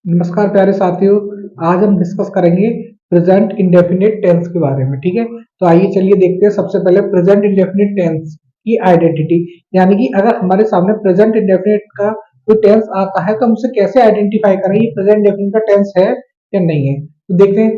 नमस्कार प्यारे साथियों। आज हम डिस्कस करेंगे प्रेजेंट इंडेफिनिट टेंस के बारे में। ठीक है, तो आइए चलिए देखते हैं सबसे पहले प्रेजेंट इंडेफिनिट टेंस की आइडेंटिटी। यानी कि अगर हमारे सामने प्रेजेंट इंडेफिनिट का कोई टेंस आता है तो हम उसे कैसे आइडेंटिफाई करें ये प्रेजेंट इंडेफिनिट का टेंस है या नहीं है। तो देखते हैं,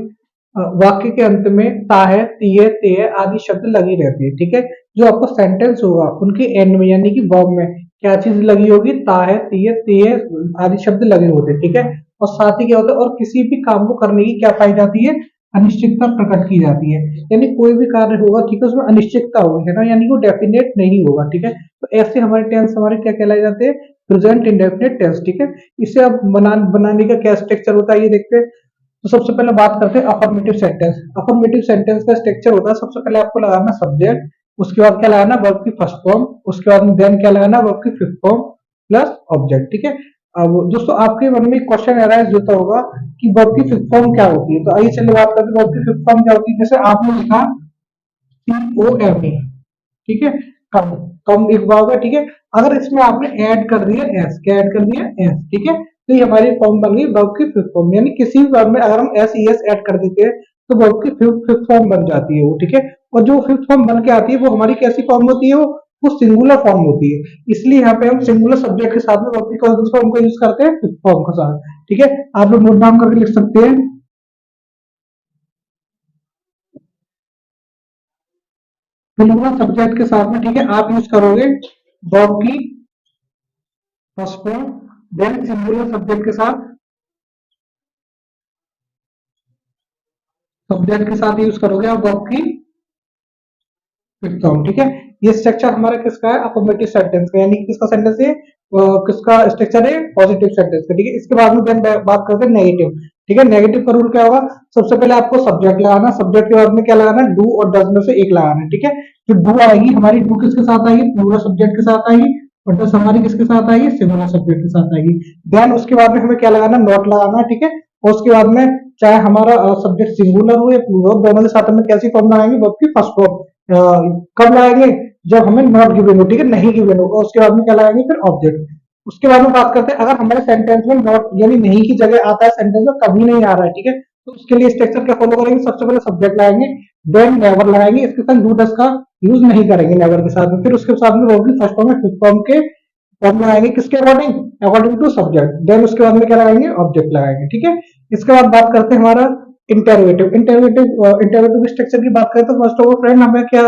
वाक्य के अंत में ता है, ती है, ते है आदि शब्द लगी रहती है। ठीक है, जो आपको सेंटेंस होगा उनके एंड में यानी कि वर्ब में क्या चीज लगी होगी, ता है, ती है, ते है आदि शब्द लगे होते हैं। ठीक है, और साथ ही क्या होता है, और किसी भी काम को करने की क्या पाई जाती है, अनिश्चितता प्रकट की जाती है। यानी कोई भी कार्य होगा, ठीक है, उसमें अनिश्चितता होगी, है ना, यानी वो डेफिनेट नहीं होगा। ठीक है, तो ऐसे हमारे टेंस हमारे क्या कहलाए जाते हैं, प्रेजेंट इंडेफिनिट टेंस। ठीक है, इसे अब बनाने का क्या स्ट्रक्चर होता है ये देखते हैं। तो सबसे पहले बात करते हैं अफर्मेटिव सेंटेंस। अफर्मेटिव सेंटेंस का स्ट्रक्चर होता है, सबसे पहले आपको लगाना सब्जेक्ट, उसके बाद क्या लगाना वर्ब की फर्स्ट फॉर्म, उसके बाद देन क्या लगाना वर्ब की फिफ्थ फॉर्म प्लस ऑब्जेक्ट। ठीक है, अब दोस्तों आपके मन में क्वेश्चन अराइज होता होगा कि वर्ब की फिफ्थ फॉर्म क्या होती है। तो आइए चलिए बात करते हैं वर्ब की फिफ्थ फॉर्म क्या होती है। जैसे आपने लिखा COME, ठीक है, कम, कम एक बार होगा। ठीक है, अगर इसमें आपने ऐड कर दिया एस, क्या ऐड कर दिया एस, ठीक है, तो ये हमारी फॉर्म बन गई वर्ब की फिफ्थ फॉर्म। यानी किसी भी वर्ब में अगर हम एस ई एस ऐड कर देते हैं तो वर्ब की फिफ्थ फॉर्म बन जाती है वो। ठीक है, और जो फिफ्थ फॉर्म बन के आती है वो हमारी कैसी फॉर्म होती है, वो सिंगुलर फॉर्म होती है। इसलिए यहाँ पे हम सिंगुलर सब्जेक्ट के साथ में वर्ब की कौन सी फॉर्म का यूज करते हैं, फिफ्थ फॉर्म के साथ। ठीक है, आप लोग नोट डाउन करके लिख सकते हैं, सिंगुलर सब्जेक्ट के साथ में। ठीक है, आप यूज करोगे वर्ब की first form, then singular subject के साथ, सब्जेक्ट के साथ यूज करोगे आप वर्ब की फिफ्थ फॉर्म। ठीक है, ये स्ट्रक्चर हमारा किसका है, अफर्मेटिव सेंटेंस का, यानी कि किसका सेंटेंस है, किसका स्ट्रक्चर है, पॉजिटिव सेंटेंस का। ठीक है, इसके बाद में देन बात करते हैं नेगेटिव। ठीक है, नेगेटिव का रूल क्या होगा, सबसे पहले आपको सब्जेक्ट लगाना, सब्जेक्ट के बाद में क्या लगाना, डू और डज में से एक लगाना है। ठीक है, जो डू आएगी हमारी, डू किसके साथ आएगी, प्लूरल सब्जेक्ट के साथ आएगी, और डज हमारी किसके साथ आएगी, सिंगुलर सब्जेक्ट के साथ आएगी। देन उसके बाद में हमें क्या लगाना, नॉट लगाना है। ठीक है, और उसके बाद में चाहे हमारा सब्जेक्ट सिंगुलर हो या प्लूरल, दोनों के साथ में कैसी फॉर्म लगाएंगे, वर्ब की फर्स्ट फॉर्म। कब लगाएंगे, जब हमें नॉट गिवन हो। ठीक है, नहीं गिवन हो, और उसके बाद में क्या लगाएंगे, फिर ऑब्जेक्ट। उसके बाद में बात करते हैं, अगर हमारे सेंटेंस में नॉट यानी नहीं की जगह आता है, सेंटेंस में कभी नहीं आ रहा है। ठीक है, तो उसके लिए स्ट्रक्चर क्या फॉलो करेंगे, सबसे पहले सब्जेक्ट लगाएंगे, देन नेवर लगाएंगे, इसके साथ डू डस का यूज नहीं करेंगे नेवर के साथ में। फिर उसके साथ में वर्ब की फर्स्ट फॉर्म में फिफ्थ फॉर्म के फॉर्म लगाएंगे, किसके according, according to subject. Then उसके बाद में क्या लगाएंगे, ऑब्जेक्ट लगाएंगे। ठीक है, इसके बाद बात करते हैं हमारा इंटरोगेटिव। इंटरोगेटिव की स्ट्रक्चर की बात करें तो फर्स्ट ऑफ ऑल फ्रेंड हमें क्या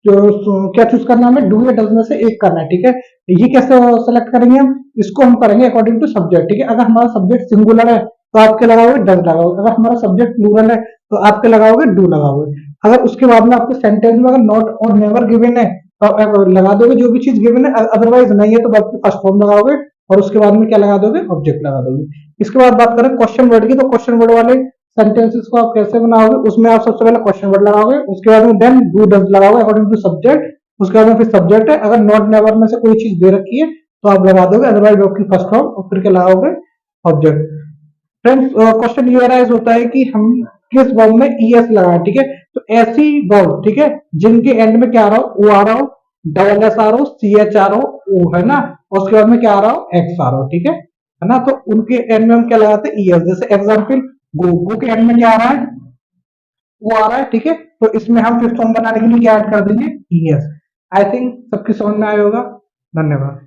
क्या चूज करना है, हमें डू या डज में से एक करना है। ठीक है, ये कैसे सेलेक्ट करेंगे हम, इसको हम करेंगे अकॉर्डिंग टू सब्जेक्ट। ठीक है, अगर हमारा सब्जेक्ट सिंगुलर है तो आपके लगाओगे डज लगाओगे, अगर हमारा सब्जेक्ट प्लूरल है तो आपके लगाओगे डू लगाओगे। अगर उसके बाद में आपके सेंटेंस में अगर नॉट और नेवर गिवन है तो आप लगा दोगे जो भी चीज गिवन है, अदरवाइज नहीं है तो आपकी फर्स्ट फॉर्म लगाओगे, और उसके बाद में क्या लगा दोगे, ऑब्जेक्ट लगा दोगे। इसके बाद बात करें क्वेश्चन वर्ड की, तो क्वेश्चन वर्ड वाले सेंटेंसेस को आप कैसे बनाओगे, उसमें आप सबसे पहले क्वेश्चन वर्ड लगाओगे, उसके बाद में देन डू डज लगाओगे अकॉर्डिंग टू सब्जेक्ट, उसके बाद में फिर सब्जेक्ट है, अगर नॉट नेवर में से कोई चीज दे रखी है तो आप लगा दोगे, अदरवाइज आपकी फर्स्ट फॉर्म, और फिर क्या लगाओगे, ऑब्जेक्ट। फ्रेंड्स क्वेश्चन ये अराइज होता है कि हम किस वर्ब में ईएस लगाएं। ठीक है, तो ऐसी वर्ब, ठीक है, जिनके एंड में क्या आ रहा हो, ओ आ रहा हो, डबल एस आ रहा हो, सी एच आ रहा हो, ओ है ना, और उसके बाद में क्या आ रहा हो, एक्स आ रहा हो। ठीक है ना, तो उनके एंड में हम क्या लगाते हैं, ईएस। जैसे एग्जाम्पल, गो के एंड में क्या आ रहा है, वो आ रहा है। ठीक है, तो इसमें हम फिफ्थ फॉर्म बनाने के लिए क्या ऐड कर देंगे, ईएस। आई थिंक सबकी समझ में आया होगा। धन्यवाद।